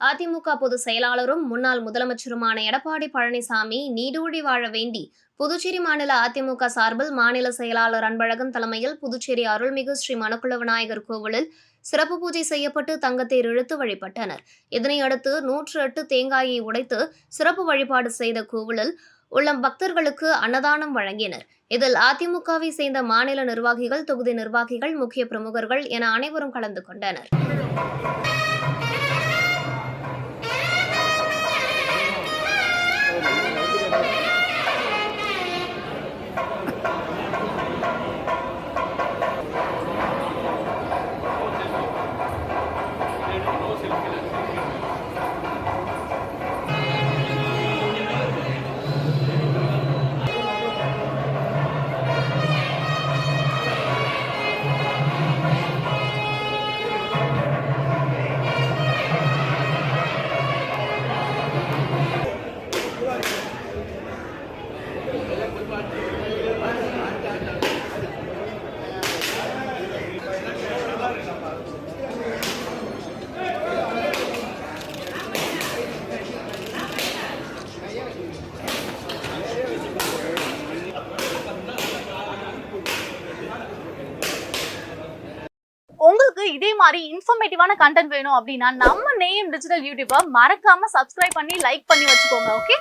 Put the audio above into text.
அதிமுக பொதுச் செயலாளரும் முன்னாள் முதலமைச்சருமான எடப்பாடி பழனிசாமி நீடூழி வாழ வேண்டி புதுச்சேரி மாநில அதிமுக சார்பில் மாநில செயலாளர் அன்பழகன் தலைமையில் புதுச்சேரி அருள்மிகு ஸ்ரீ மணக்குள விநாயகர் கோவிலில் சிறப்பு பூஜை செய்யப்பட்டு தங்கத்தேர் இழுத்து வழிபட்டனர். இதனையடுத்து 108 தேங்காயை உடைத்து சிறப்பு வழிபாடு செய்த கோவிலில் உள்ள பக்தர்களுக்கு அன்னதானம் வழங்கினர். இதில் அதிமுகவை சேர்ந்த மாநில நிர்வாகிகள், தொகுதி நிர்வாகிகள், முக்கிய பிரமுகர்கள் என அனைவரும் கலந்து கொண்டனர். உங்களுக்கு இதே மாதிரி இன்ஃபர்மேட்டிவான கண்டென்ட் வேணும் அப்படின்னா நம்ம நேயம் டிஜிட்டல் யூடியூபை மறக்காம சப்ஸ்கிரைப் பண்ணி லைக் பண்ணி வச்சுக்கோங்க. ஓகே.